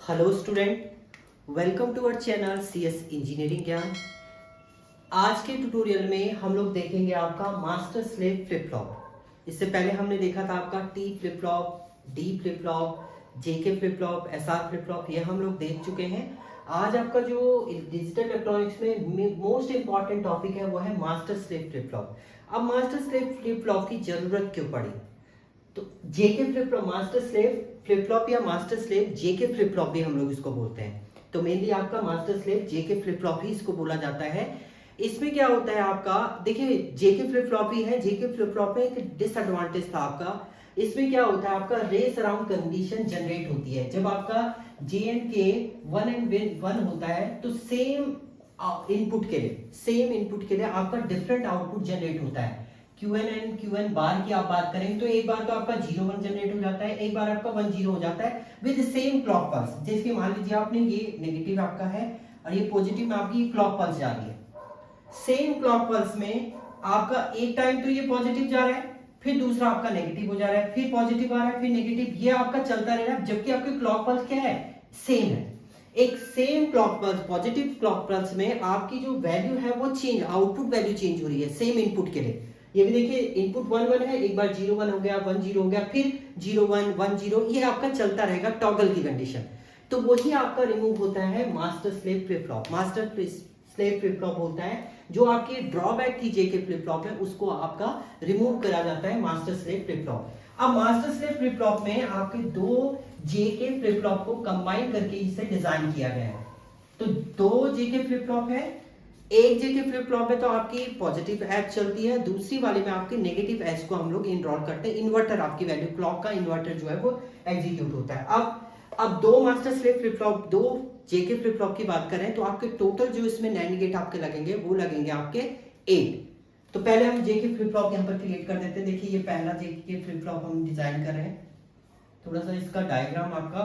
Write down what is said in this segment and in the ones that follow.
Hello student, welcome to our channel CS engineering Gyan. आज के tutorial में हम लोग देखेंगे आपका मास्टर स्लेव फ्लिप फ्लॉप। इससे पहले हमने देखा था आपका T flip flop, D flip flop, JK flip flop, SR flip flop, ये हम लोग देख चुके हैं। आज आपका जो डिजिटल इलेक्ट्रॉनिक्स में मोस्ट इंपॉर्टेंट टॉपिक है वो है मास्टर स्लेव फ्लिप फ्लॉप। अब मास्टर स्लेव फ्लिप फ्लॉप की जरूरत क्यों पड़ी? तो JK flip flop, master slave flip flop या master slave JK flip flop भी हम लोग इसको बोलते हैं। तो मेनली आपका master slave JK flip flop ही इसको बोला जाता है। इसमें क्या होता है आपका, देखिए जेके फ्लिप फ्लॉप ही है। जेके फ्लिप फ्लॉप में एक डिसएडवांटेज था आपका। इसमें क्या होता है आपका, रेस अराउंड कंडीशन जनरेट होती है। जब आपका जे एंड के वन एंड वन होता है तो सेम इनपुट के लिए आपका डिफरेंट आउटपुट जनरेट होता है। क्यूएन एंड क्यूएन बार की आप बात करें तो एक बार तो आपका 0 1 जनरेट हो जाता है, एक बार आपका 1 0 हो जाता है विद सेम क्लॉक पल्स। जैसे मान लीजिए आपने ये नेगेटिव आपका है और ये पॉजिटिव में आपकी क्लॉक पल्स जा रही है। सेम क्लॉक पल्स में आपका एक टाइम तो ये पॉजिटिव जा रहा है, फिर दूसरा आपका नेगेटिव हो जा रहा है, फिर पॉजिटिव आ रहा है, फिर नेगेटिव, ये आपका चलता रह रहा है। जबकि आपके क्लॉक पल्स क्या है, सेम है। एक same clock pulse, positive clock pulse में आपकी जो वैल्यू है वो चेंज, आउटपुट वैल्यू चेंज हो रही है सेम इनपुट के लिए। ये भी देखिए इनपुट 1 1 है, एक बार 0 1 हो गया, 1 0 हो गया, फिर 0 1 1 0, ये आपका चलता रहेगा टॉगल की कंडीशन। तो वही आपका रिमूव होता है master slave flip flop. Master slave flip flop होता है जो आपकी ड्रॉबैक थी जेके फ्लिप फ्लॉप है, उसको आपका रिमूव करा जाता है मास्टर स्लेव फ्लिप फ्लॉप। अब मास्टर स्लेव फ्लिप फ्लॉप में आपके दो जेके फ्लिप फ्लॉप को कंबाइन करके इसे डिजाइन किया गया है। तो दो जेके फ्लिप फ्लॉप है, एक जेके फ्लिप फ्लॉप में तो आपकी पॉजिटिव एज चलती है, दूसरी वाले में आपकी नेगेटिव एज को हम लोग इनरोल करते हैं। इन्वर्टर, आपकी वैल्यू क्लॉक का इन्वर्टर जो है वो एग्जीक्यूट होता है। अब दो मास्टर स्लेव फ्लिप फ्लॉप, दो जेके फ्लिप फ्लॉप की बात करें तो आपके टोटल जो इसमें नैंड गेट आपके लगेंगे वो लगेंगे आपके 8। तो पहले हम जेके फ्लिप फ्लॉप यहाँ पर क्रिएट कर देते हैं। देखिए ये पहला जेके फ्लिप फ्लॉप हम डिजाइन कर रहे हैं। थोड़ा सा इसका डायग्राम आपका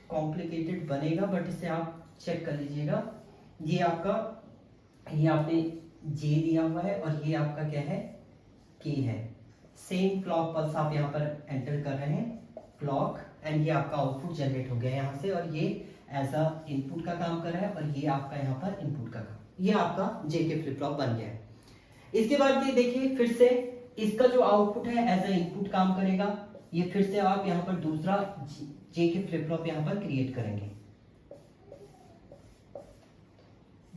कॉम्प्लिकेटेड बनेगा बट इसे आप चेक कर लीजिएगा। ये आपका, ये आपने जे दिया हुआ है और ये आपका क्या है, के है। सेम क्लॉक पल्स आप यहाँ पर एंटर कर रहे हैं, क्लॉक, एंड ये आपका आउटपुट जनरेट हो गया है यहाँ से, और ये एज अ इनपुट का काम कर रहा है और ये आपका यहाँ पर इनपुट का काम, ये आपका जेके फ्लिप फ्लॉप बन गया है। इसके बाद ये देखिए फिर से इसका जो आउटपुट है एज अ इनपुट काम करेगा। ये फिर से आप यहाँ पर दूसरा जेके फ्लिप फ्लॉप यहाँ पर क्रिएट करेंगे,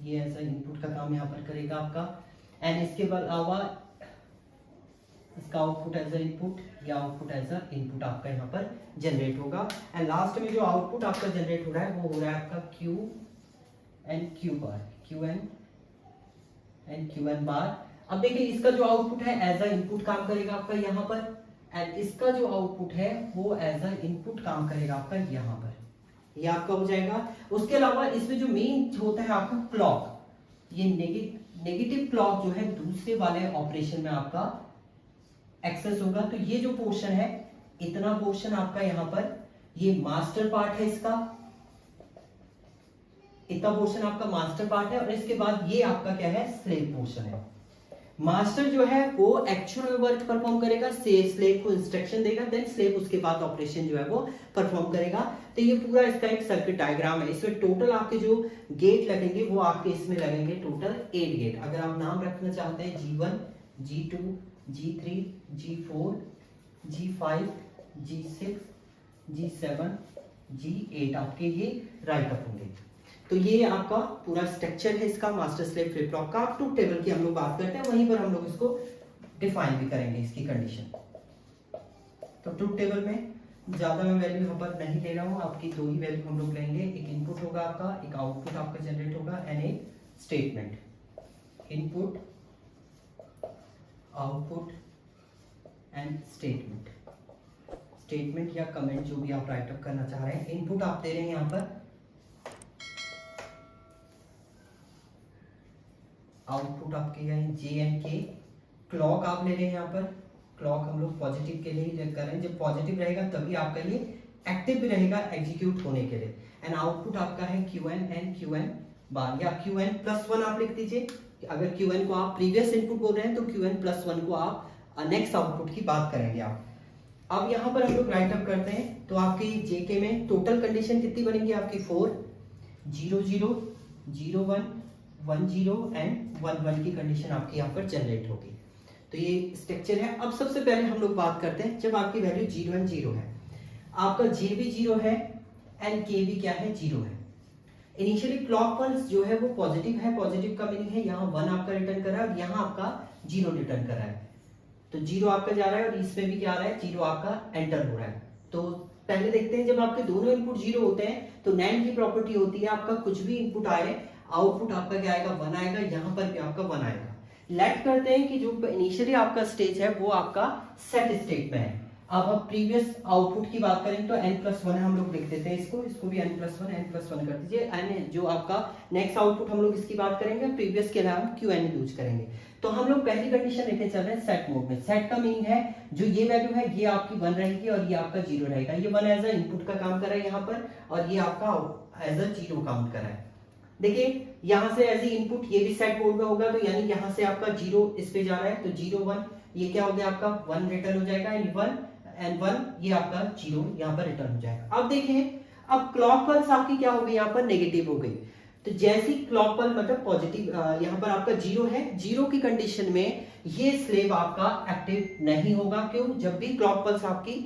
ये ऐसा इनपुट का काम यहाँ पर करेगा आपका। एंड इसके अलावा इसका आउटपुट एज अ इनपुट या आउटपुट एज अ इनपुट आपका यहाँ पर जनरेट होगा। एंड लास्ट में जो आउटपुट आपका जनरेट हो रहा है वो हो रहा है आपका Q and Q bar, Q and Q N bar. अब देखिए इसका जो आउटपुट है एज अ इनपुट काम करेगा आपका यहाँ पर, एंड इसका जो आउटपुट है वो एज अ इनपुट काम करेगा आपका यहाँ पर, ये आपका हो जाएगा। उसके अलावा इसमें जो मेन होता है आपका क्लॉक, ये नेगेटिव क्लॉक जो है दूसरे वाले ऑपरेशन में आपका एक्सेस होगा। तो ये जो पोर्शन है, इतना पोर्शन आपका यहाँ पर, ये मास्टर पार्ट है इसका, इतना पोर्शन आपका मास्टर पार्ट है, और इसके बाद ये आपका क्या है, स्लेव पोर्शन है। मास्टर जो है वो एक्चुअल में वर्क परफॉर्म करेगा, स्लेव को इंस्ट्रक्शन देगा, देन स्लेव उसके बाद ऑपरेशन जो है वो परफॉर्म करेगा। तो ये पूरा इसका एक सर्किट डायग्राम है। इसमें टोटल आपके जो गेट लगेंगे वो आपके इसमें लगेंगे टोटल 8 गेट। अगर आप नाम रखना चाहते हैं G1, G2, G3, G4, G5, G6, G7, G8 आपके ये राइट अप होंगे। तो ये आपका पूरा स्ट्रक्चर है इसका मास्टर स्लेव फ्लिप फ्लॉप का। ट्रूथ टेबल की हम लोग बात करते हैं, वहीं पर हम लोग इसको डिफाइन भी करेंगे इसकी कंडीशन। तो ट्रूथ टेबल में ज्यादा मैं वैल्यू यहाँ पर नहीं ले रहा हूँ, आपकी दो ही वैल्यू हम लोग लेंगे। एक इनपुट होगा आपका, एक आउटपुट आपका जनरेट होगा, एंड एक statement. Input, output and statement, statement या कमेंट जो भी आप राइट अप करना चाह रहे हैं। इनपुट आप दे रहे हैं यहाँ पर, आउटपुट आपके यहाँ जे एंड के, क्लॉक आप ले रहे हैं यहाँ पर, क्लॉक हम लोग पॉजिटिव के लिए ही कर रहे हैं। जब पॉजिटिव रहेगा तभी आपका ये एक्टिव भी रहेगा एग्जीक्यूट होने के लिए। एंड आउटपुट आपका है क्यूएन एंड क्यूएन बार, या क्यूएन प्लस 1 आप लिख दीजिए। अगर क्यूएन को आप प्रीवियस इनपुट बोल रहे हैं तो क्यूएन प्लस 1 को आप नेक्स्ट आउटपुट की बात करेंगे आप। अब यहाँ पर हम लोग राइट अप करते हैं, तो आपकी जेके में टोटल कंडीशन कितनी बनेंगी आपकी 4, 0 0 0 1 1 0 एंड 1 1 की कंडीशन आपकी यहाँ पर जनरेट होगी। तो ये स्ट्रक्चर है। अब सबसे पहले हम लोग बात करते हैं जब आपकी वैल्यू 0 एंड 0 है, आपका जे भी 0 है एंड के भी क्या है 0 है। इनिशियली क्लॉक पल्स जो है वो पॉजिटिव है, पॉजिटिव का मीनिंग है यहाँ 1 आपका रिटर्न कर रहा है और यहाँ आपका 0 रिटर्न कर रहा है। तो 0 आपका जा रहा है और इसमें भी क्या आ रहा है 0 आपका एंटर हो रहा है। तो पहले देखते हैं जब आपके दोनों इनपुट 0 होते हैं तो नैंड की प्रॉपर्टी होती है आपका कुछ भी इनपुट आए आउटपुट आपका क्या आएगा 1 आएगा, यहाँ पर भी आपका 1 आएगा। लेट करते हैं कि जो इनिशियली आपका स्टेज है वो आपका सेट स्टेट में है। अब हम प्रीवियस आउटपुट की बात करें तो n+1 हम लोग लिख देते हैं, इसको भी n+1 कर दीजिए। n जो आपका नेक्स्ट आउटपुट हम लोग इसकी बात करेंगे, प्रीवियस के नाम qn यूज करेंगे। तो हम लोग पहली कंडीशन लेके चल रहे हैं सेट मोड में। सेट का मीनिंग है जो ये वैल्यू है ये आपकी 1 रहेगी और ये आपका 0 रहेगा। ये 1 एज अ इनपुट का काम कर रहा है यहाँ पर और ये आपका एज अ 0 काउंट कर रहा है। देखिए यहाँ से एज ए इनपुट ये भी सेट मोड में होगा, तो यानी यहाँ से आपका 0 इस पे जा रहा है तो 0 1 ये क्या हो गया आपका 1 रिटर्न हो जाएगा एंड 1 ये आपका 0 यहाँ पर रिटर्न हो जाएगा। अब देखिए अब क्लॉक पल्स आपकी क्या हो गई यहाँ पर नेगेटिव हो गई। तो जैसी क्लॉक पल्स मतलब पॉजिटिव यहाँ पर आपका 0 है, 0 की कंडीशन में ये स्लेव आपका एक्टिव नहीं होगा। क्यों? जब भी क्लॉक पल्स आपकी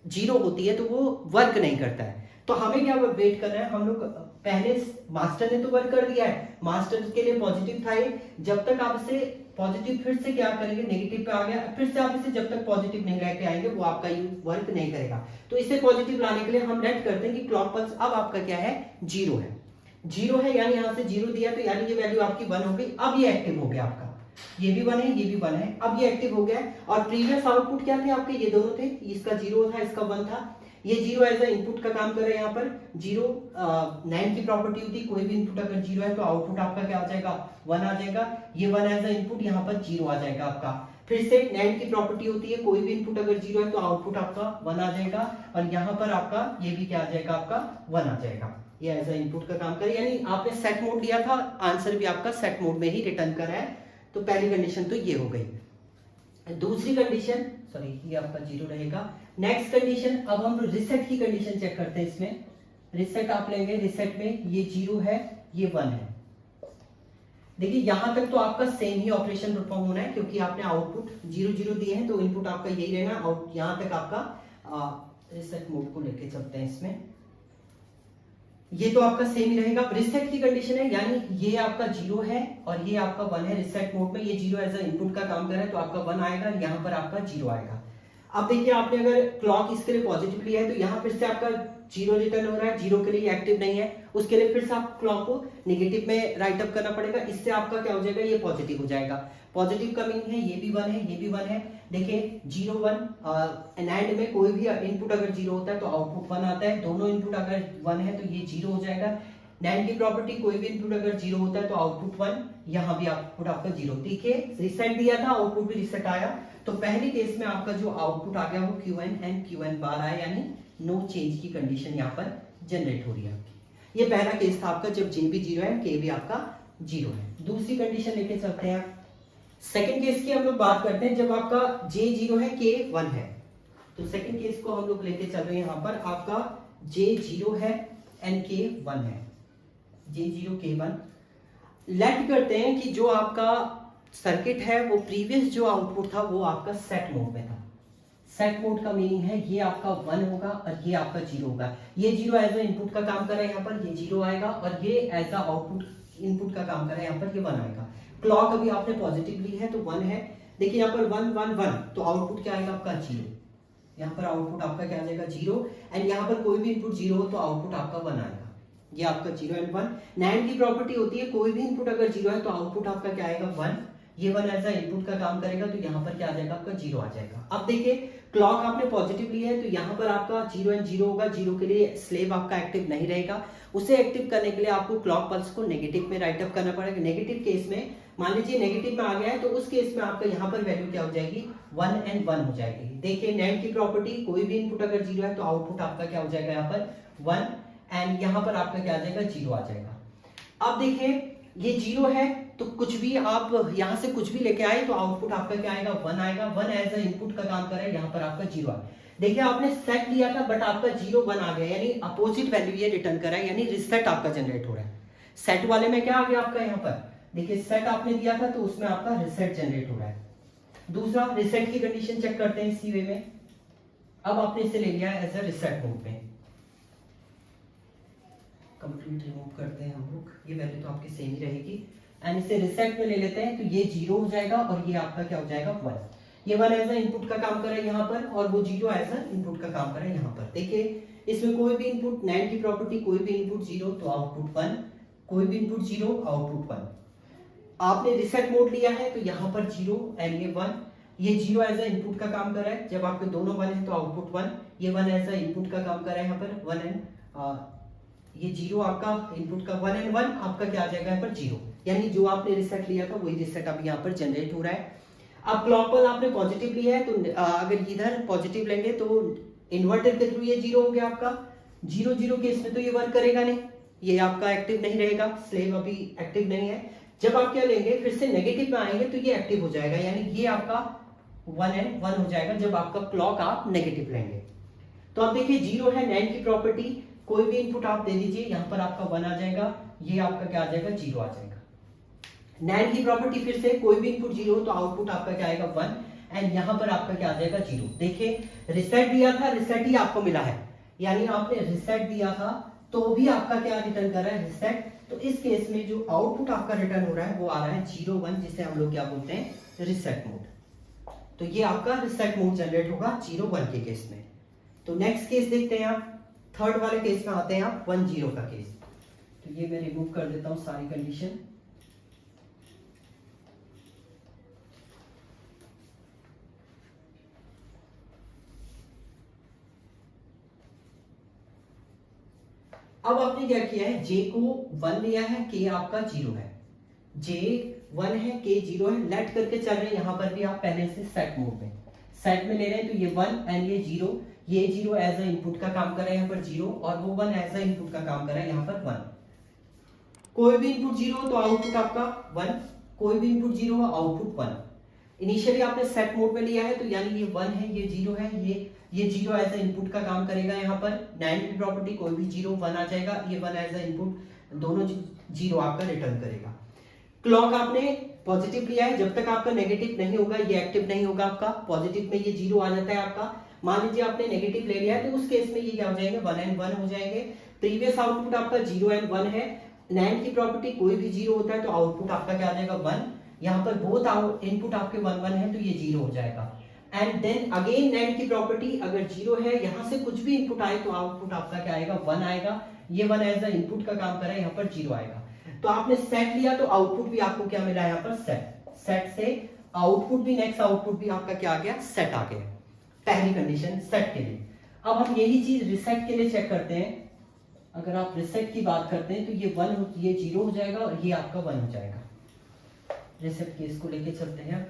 0 होती है तो वो वर्क नहीं करता है। तो हमें क्या वेट करना है, हम लोग पहले मास्टर ने तो वर्क कर दिया है, मास्टर के लिए पॉजिटिव था ये, जब तक आप इसे पॉजिटिव फिर से क्या करेंगे नेगेटिव पे आ गया, फिर से आप इसे जब तक पॉजिटिव नहीं लेके आएंगे वो आपका ये वर्क नहीं करेगा। तो इसे पॉजिटिव लाने के लिए हम लेट करते हैं कि क्लॉक पल्स अब आपका क्या है 0 है, 0 है यानी यहाँ से 0 दिया तो यानी ये वैल्यू आपकी 1 हो गई। अब ये एक्टिव हो गया आपका, ये भी 1 है ये भी 1 है, अब ये एक्टिव हो गया। और प्रीवियस आउटपुट क्या थे आपके, ये दोनों थे, इसका 0 था इसका 1 था। ये 0 एज अ इनपुट का काम कर रहा है यहाँ पर 0 9 की प्रॉपर्टी होती है कोई भी इनपुट अगर 0 है तो आउटपुट आपका क्या आ जाएगा 1 आ जाएगा। ये 1 एज अ इनपुट यहाँ पर 0 आ जाएगा आपका। फिर से 9 की प्रॉपर्टी होती है कोई भी इनपुट अगर 0 है तो आउटपुट आपका 1 आ जाएगा और यहाँ पर आपका ये भी क्या आ जाएगा आपका 1 आ जाएगा। ये एज अ इनपुट का काम करे, यानी आपने सेट मोड लिया था, आंसर भी आपका सेट मोड में ही रिटर्न करा है। तो पहली कंडीशन तो ये हो गई। दूसरी कंडीशन सॉरी ये आपका 0 रहेगा। नेक्स्ट कंडीशन अब हम रिसेट की कंडीशन चेक करते हैं। इसमें रिसेट आप लेंगे, रिसेट में ये 0 है ये 1 है। देखिए यहां तक तो आपका सेम ही ऑपरेशन परफॉर्म होना है क्योंकि आपने आउटपुट 0 0 दिए हैं तो इनपुट आपका यही रहना। आउट यहां तक आपका रिसेट मोड को लेके चलते हैं, इसमें ये तो आपका सेम ही रहेगा। रिसेट की कंडीशन है यानी ये आपका 0 है और ये आपका 1 है। रिसेट मोड में ये 0 एज अ इनपुट का काम कर रहा है तो आपका 1 आएगा, यहाँ पर आपका 0 आएगा। अब देखिए आपने अगर क्लॉक इसके लिए पॉजिटिव लिया है तो यहाँ फिर से आपका 0 रिटर्न हो रहा है, 0 के लिए एक्टिव नहीं है, उसके लिए फिर से आप क्लॉक को नेगेटिव में राइट अप करना पड़ेगा। इससे आपका क्या हो जाएगा ये पॉजिटिव हो जाएगा। पॉजिटिव का मीनिंग है ये भी 1 है ये भी 1 है। देखिए 0 1 एंड में कोई भी इनपुट अगर 0 होता है तो आउटपुट 1 आता है, दोनों इनपुट अगर 1 है तो ये 0 हो जाएगा। नैंड की प्रॉपर्टी कोई भी इनपुट अगर 0 होता है तो आउटपुट 1, यहाँ भी आउटपुट आपका 0। देखिए रिसेट दिया था आउटपुट भी रिसेट आया, तो पहले केस में आपका जो आउटपुट आ गया वो Qn एंड Qn बार आया, यानी नो चेंज की कंडीशन यहाँ पर जनरेट हो रही है आपकी। ये पहला केस था आपका जब J भी 0 है K भी आपका 0 है। दूसरी कंडीशन लेके चलते हैं। सेकंड केस की हम लोग बात करते हैं जब आपका J 0 है K 1 है। तो सेकंड केस को हम लोग लेके चल रहे हैं, यहाँ पर आपका J 0 है एंड K 1 है। J 0 K 1 लेट करते हैं कि जो आपका सर्किट है वो प्रीवियस जो आउटपुट था वो आपका सेट मोड में था। सेट मोड का मीनिंग है ये आपका 1 होगा और ये आपका 0 होगा। ये 0 एज अ इनपुट का काम कर रहा है, यहाँ पर ये 0 आएगा और ये एज अ आउटपुट इनपुट का काम कर रहा है, यहाँ पर ये 1 आएगा। क्लॉक अभी आपने पॉजिटिव ली है तो 1 है। देखिए यहाँ पर 1 1 1 तो आउटपुट क्या आएगा आपका 0। यहाँ पर आउटपुट आपका क्या आ जाएगा 0 एंड यहाँ पर कोई भी इनपुट 0 हो तो आउटपुट आपका 1 आएगा। ये आपका 0 एंड 1। नैंड की प्रॉपर्टी होती है कोई भी इनपुट अगर 0 है तो आउटपुट आपका क्या आएगा 1। ये 1 एज अ इनपुट का काम करेगा तो यहाँ पर क्या आ जाएगा आपका 0 आ जाएगा। अब देखिए क्लॉक आपने पॉजिटिव ली है तो यहाँ पर आपका 0 एंड 0 होगा। 0 के लिए स्लेव आपका एक्टिव नहीं रहेगा, उसे एक्टिव करने के लिए आपको क्लॉक पल्स को नेगेटिव में राइट अप करना पड़ेगा। नेगेटिव केस में मान लीजिए नेगेटिव में आ गया है तो उस केस में आपका यहाँ पर वैल्यू क्या हो जाएगी 1 एंड 1 हो जाएगी। देखिए नैंड की प्रॉपर्टी कोई भी इनपुट अगर 0 है तो आउटपुट आपका क्या हो जाएगा यहाँ पर 1 एंड यहाँ पर आपका क्या आ जाएगा 0 आ जाएगा। अब देखिए ये 0 है तो कुछ भी आप यहाँ से कुछ भी लेके आए तो आउटपुट आपका क्या आएगा 1 आएगा। 1 एज अ इनपुट का काम कर रहा है, यहाँ पर आपका 0 है। देखिए आपने सेट लिया था बट आपका 0 1 आ गया, यानी अपोजिट वैल्यू ये रिटर्न कर रहा है, यानी रिसेट आपका जनरेट हो रहा है। सेट वाले में क्या आ गया आपका यहाँ पर, देखिए सेट आपने दिया था तो उसमें आपका रिसेट जनरेट हो रहा है। दूसरा रिसेट की कंडीशन चेक करते हैं इसी वे में। अब आपने इसे ले लिया है एज अ रिसेट मोड में, कंप्लीट रिमूव करते हैं हम लोग, ये वैल्यू तो आपकी सेम ही रहेगी एंड इसे रिसेट में ले लेते हैं, तो ये 0 हो जाएगा और ये आपका क्या हो जाएगा 1। ये 1 एज अ इनपुट का काम कर रहा है यहाँ पर और वो 0 एज अ इनपुट का काम कर रहा है यहाँ पर। देखिए इसमें कोई भी इनपुट, NAND की प्रॉपर्टी, कोई भी इनपुट 0 तो आउटपुट 1, कोई भी इनपुट 0 आउटपुट 1। आपने रिसेट मोड लिया है तो यहाँ पर 0 एंड ये 1, ये 0 एज अ इनपुट का काम कर रहा है, जब आपके दोनों 1 है तो आउटपुट 1, ये 1 एज अ इनपुट का काम कर रहा है यहाँ पर 1 एंड ये 0 आपका इनपुट का 1 एंड 1 आपका क्या आ जाएगा यहाँ पर 0, यानी जो आपने रिसेट लिया था वही रिसेट अब यहाँ पर जनरेट हो रहा है। अब क्लॉक पल्स आपने पॉजिटिव लिया है तो अगर इधर पॉजिटिव लेंगे तो इन्वर्टर के थ्रू ये 0 हो गया आपका, 0 0 केस में तो ये वर्क करेगा नहीं, ये आपका एक्टिव नहीं रहेगा, स्लेव अभी एक्टिव नहीं है। जब आप क्या लेंगे फिर से नेगेटिव में आएंगे तो ये एक्टिव हो जाएगा, यानी ये आपका 1 एंड 1 हो जाएगा जब आपका क्लॉक आप नेगेटिव लेंगे। तो आप देखिए 0 है NAND की प्रॉपर्टी, कोई भी इनपुट आप दे दीजिए, यहाँ पर आपका 1 आ जाएगा, ये आपका क्या आ जाएगा 0 आ जाएगा। NAND की प्रॉपर्टी फिर से कोई भी इनपुट 0 तो आउटपुट आपका क्या आएगा 1 एंड यहाँ पर आपका क्या आ जाएगा 0। देखिए रिसेट दिया था, रिसेट ही आपको मिला है, यानी आपने रिसेट दिया था तो भी आपका क्या रिटर्न कर रहा है रिसेट। तो इस केस में जो आउटपुट आपका रिटर्न हो रहा है वो आ रहा है 0 1, जिसे हम लोग क्या बोलते हैं रिसेट मोड। तो ये आपका रिसेट मोड जनरेट होगा 0 1 के केस में। तो नेक्स्ट केस देखते हैं आप, थर्ड वाले केस में आते हैं आप 1 0 का केस। तो ये मैं रिमूव कर देता हूं सारी कंडीशन। अब आपने क्या किया है, J को 1 लिया है, K आपका 0 है, J 1 है, K 0 है, लेट करके चल रहे हैं यहाँ पर भी आप पहले से सेट मोड में, सेट में ले रहे हैं तो ये 1 एंड ये 0, ये 0 एज अ इनपुट का काम कर रहा है यहाँ पर 0 और वो 1 एज अ इनपुट का काम कर रहा है यहाँ पर 1। कोई भी इनपुट 0 तो आउटपुट आपका 1, कोई भी इनपुट 0 आउटपुट 1। इनिशियली आपने सेट मोड में लिया है तो यानी ये 1 है, ये 0 है, ये 0 एज अ इनपुट का काम करेगा यहाँ पर। NAND की प्रॉपर्टी कोई भी 0 1 आ जाएगा, ये 1 एज अ इनपुट, दोनों 0 आपका रिटर्न करेगा। क्लॉक आपने पॉजिटिव लिया है, जब तक आपका नेगेटिव नहीं होगा ये एक्टिव नहीं होगा आपका, पॉजिटिव में ये 0 आ जाता है आपका। मान लीजिए आपने नेगेटिव ले लिया है तो उस केस में ये क्या हो जाएंगे 1 एंड 1 हो जाएंगे। प्रीवियस आउटपुट आपका 0 एंड 1 है, NAND की प्रॉपर्टी कोई भी 0 होता है तो आउटपुट आपका क्या आ जाएगा 1, यहाँ पर बोथ इनपुट आपके 1 1 है तो ये 0 हो जाएगा। एंड देन अगेन NAND की प्रॉपर्टी अगर 0 है, यहाँ से कुछ भी इनपुट आए तो आउटपुट आपका क्या आएगा 1 आएगा, ये 1 एज अ इनपुट का काम कर रहा है, यहाँ पर 0 आएगा। तो आपने सेट लिया तो आउटपुट भी आपको क्या मिला यहाँ पर सेट, सेट से आउटपुट भी, नेक्स्ट आउटपुट भी आपका क्या आ गया सेट आ गया, पहली कंडीशन सेट के लिए। अब हम यही चीज रिसेट के लिए चेक करते हैं। अगर आप रिसेट की बात करते हैं तो ये 1 ये 0 हो जाएगा और ये आपका 1 हो जाएगा। रिसेट केस को लेके चलते हैं।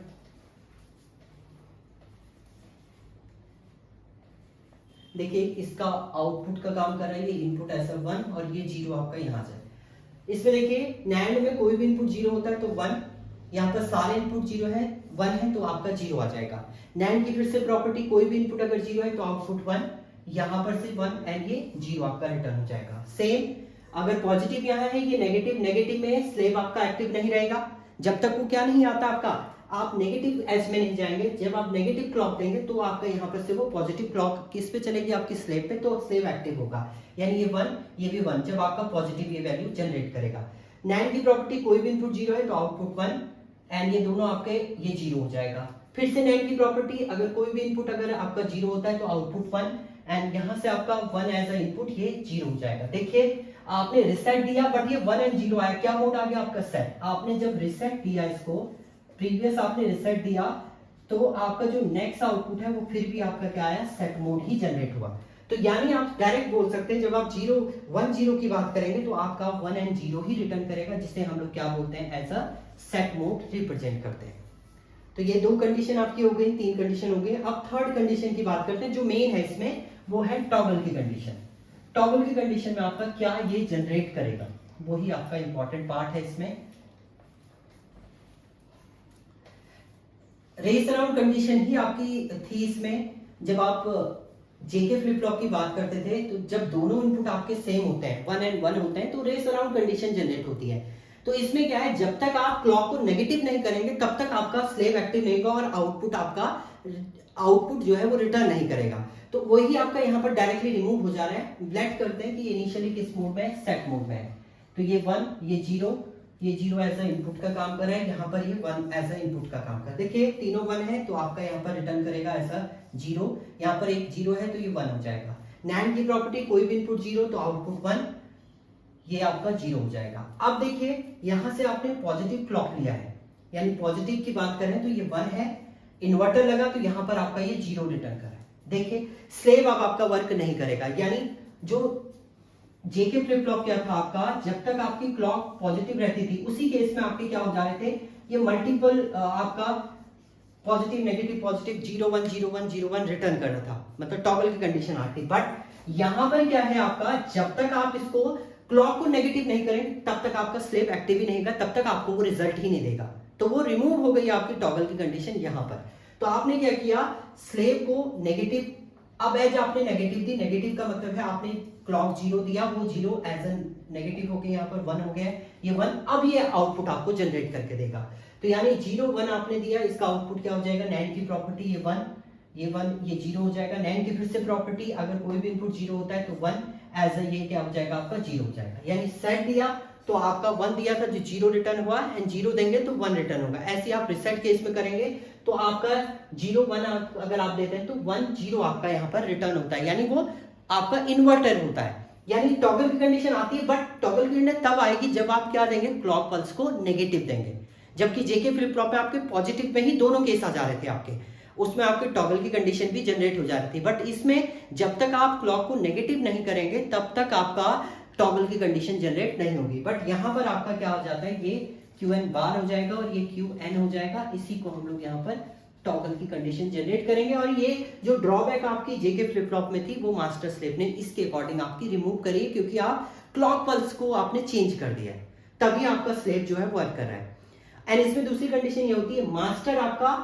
देखिए इसका आउटपुट का काम कर रहा है, ये इनपुट ऐसा 1 और ये 0 आपका यहाँ जाए। इसमें देखिए NAND में कोई भी इनपुट 0 होता है तो 1, यहाँ पर सारे इनपुट 0 है, 1 है तो आपका 0 आ जाएगा। NAND की फिर से प्रॉपर्टी कोई भी इनपुट अगर 0 है तो आउटपुट 1, यहाँ पर से 1 एंड ये 0 आपका रिटर्न हो जाएगा। सेम अगर पॉजिटिव यहाँ है, ये नेगेटिव, नेगेटिव में स्लेव आपका एक्टिव नहीं रहेगा, जब तक वो क्या नहीं आता आपका, आप नेगेटिव एज में नहीं जाएंगे। जब आप नेगेटिव क्लॉक देंगे तो आपका यहाँ पर से वो पॉजिटिव क्लॉक किस पे चलेगी आपकी स्लेव पे, तो स्लेव एक्टिव होगा, यानी ये 1 ये भी 1, जब आपका पॉजिटिव ये वैल्यू जनरेट करेगा। NAND की प्रॉपर्टी कोई भी इनपुट 0 है तो आउटपुट 1 एंड ये दोनों आपके ये 0 हो जाएगा। फिर से NAND की प्रॉपर्टी अगर कोई भी इनपुट अगर आपका 0 होता है तो आउटपुट 1 एंड यहाँ से आपका 1 एज अ इनपुट ये 0 हो जाएगा। देखिए आपने रिसेट दिया बट ये 1 एंड 0 आया, क्या मोड आ गया आपका सेट। आपने जब रिसेट दिया इसको, प्रीवियस आपने रिसेट दिया तो आपका जो नेक्स्ट आउटपुट है वो फिर भी आपका क्या आया सेट मोड ही जनरेट हुआ। तो यानी आप डायरेक्ट बोल सकते हैं जब आप 1 0 की बात करेंगे तो आपका 1 एंड 0 ही रिटर्न करेगा, जिसे हम लोग क्या बोलते हैं as a set mode represent करते हैं। तो ये 2 कंडीशन आपकी हो गई, 3 कंडीशन हो गई। अब थर्ड कंडीशन की बात करते हैं, जो मेन है इसमें वो है टॉगल की कंडीशन। टॉगल की कंडीशन में आपका क्या ये जनरेट करेगा, वही आपका इंपॉर्टेंट पार्ट है इसमें। रेस अराउंड कंडीशन ही आपकी थी इसमें, जब आप जेके फ्लिप फ्लॉप की बात करते थे, तो जब दोनों इनपुट आपके सेम होते हैं, 1 एंड 1 होते हैं, तो रेस अराउंड कंडीशन जनरेट होती है। तो इसमें क्या है, जब तक आप क्लॉक को नेगेटिव नहीं करेंगे तब तक आपका स्लेव एक्टिव नहीं होगा और आउटपुट जो है वो रिटर्न नहीं करेगा। तो वही आपका यहाँ पर डायरेक्टली रिमूव हो जा रहा है। लेट करते हैं कि इनिशियली किस मोड में है, सेट मोड में है। तो ये 1, ये 0 एज अ इनपुट का काम कर रहा है, यहाँ पर ये 1 एज अ इनपुट का काम कर रहा है। देखिए तीनों 1 है तो आपका यहाँ पर रिटर्न करेगा एज अ 0, यहाँ पर एक 0 है तो ये 1 हो जाएगा। नैंड की प्रॉपर्टी, कोई भी इनपुट 0 तो आउटपुट 1, ये आपका 0 हो जाएगा। अब देखिए यहां से आपने पॉजिटिव क्लॉक लिया है, यानी पॉजिटिव की बात करें तो ये 1 है, इन्वर्टर लगा तो यहां पर आपका ये 0 रिटर्न कर रहा है। देखिए स्लेव अब आपका वर्क नहीं करेगा, यानी जो जेके फ्लिप फ्लॉप क्या था आपका, जब तक आपकी क्लॉक पॉजिटिव रहती थी उसी केस में आपके क्या हो जा रहे थे, ये मल्टीपल आपका पॉजिटिव नेगेटिव पॉजिटिव 0 1 0 1 0 1 रिटर्न कर रहा था, मतलब टॉगल की कंडीशन आती। बट यहां पर क्या है आपका, जब तक आप इसको क्लॉक को नेगेटिव नहीं करेंगे तब तक आपका स्लेव एक्टिव ही नहीं होगा, तब तक आपको वो रिजल्ट ही नहीं देगा। तो वो रिमूव हो गई आपकी टॉगल की कंडीशन यहां पर। तो आपने क्या किया, स्लेव को नेगेटिव, अब एज आपने नेगेटिव दी, नेगेटिव का मतलब है आपने क्लॉक 0 दिया, वो 0 एज एन नेगेटिव हो गया, यहाँ पर 1 हो गया, ये 1, अब ये आउटपुट आपको जनरेट करके देगा। तो यानी 0 1 आपने दिया, इसका आउटपुट क्या हो जाएगा, नैंड की प्रॉपर्टी ये 1 ये 0 हो जाएगा। नैंड की फिर से प्रॉपर्टी, अगर कोई भी इनपुट 0 होता है तो 1 एज ये क्या हो जाएगा आपका 0 हो जाएगा। यानी सेट दिया तो आपका 1 दिया था जो 0 रिटर्न हुआ, एंड 0 देंगे तो 1 रिटर्न होगा। ऐसे आप रिसेट केस में करेंगे तो आपका 0 1 अगर आप देते हैं तो 1 0 आपका यहाँ पर रिटर्न होता है, यानी वो आपका इन्वर्टर होता है। यानी टॉगल की कंडीशन आती है, बट टॉगल की कंडीशन तब आएगी जब आप क्या देंगे, क्लॉक पल्स को नेगेटिव देंगे। जबकि जेके फ्लिप फ्लॉप में आपके पॉजिटिव में ही दोनों केस आ जा रहे थे आपके, उसमें आपके टॉगल की कंडीशन भी जनरेट हो जा रही थी। बट इसमें जब तक आप क्लॉक को नेगेटिव नहीं करेंगे तब तक आपका टॉगल की कंडीशन जनरेट नहीं होगी। बट यहाँ पर आपका क्या हो जाता है, ये QN बार हो जाएगा और ये QN हो जाएगा। इसी को हम लोग यहाँ पर टॉगल की कंडीशन जनरेट करेंगे। और ये जो ड्रॉबैक आपकी जेके फ्लिप फ्लॉप में थी वो मास्टर स्लेव ने इसके अकॉर्डिंग आपकी रिमूव करी, क्योंकि आप क्लॉक पल्स को आपने चेंज कर दिया है, तभी आपका स्लेव जो है वर्क कर रहा है। एंड इसमें दूसरी कंडीशन ये होती है, मास्टर आपका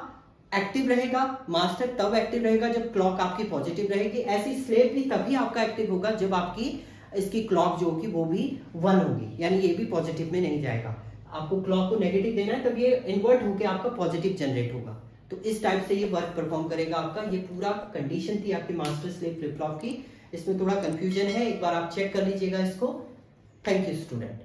एक्टिव रहेगा। मास्टर तब एक्टिव रहेगा जब क्लॉक आपकी पॉजिटिव रहेगी, ऐसी स्लेव भी तभी आपका एक्टिव होगा जब आपकी इसकी क्लॉक जो होगी वो भी 1 होगी, यानी ये भी पॉजिटिव में नहीं जाएगा। आपको क्लॉक को नेगेटिव देना है तब ये इन्वर्ट होकर आपका पॉजिटिव जनरेट होगा। तो इस टाइप से ये वर्क परफॉर्म करेगा आपका। ये पूरा कंडीशन थी आपकी मास्टर स्लेव फ्लिप फ्लॉप की। इसमें थोड़ा कंफ्यूजन है, एक बार आप चेक कर लीजिएगा इसको। Thank you student.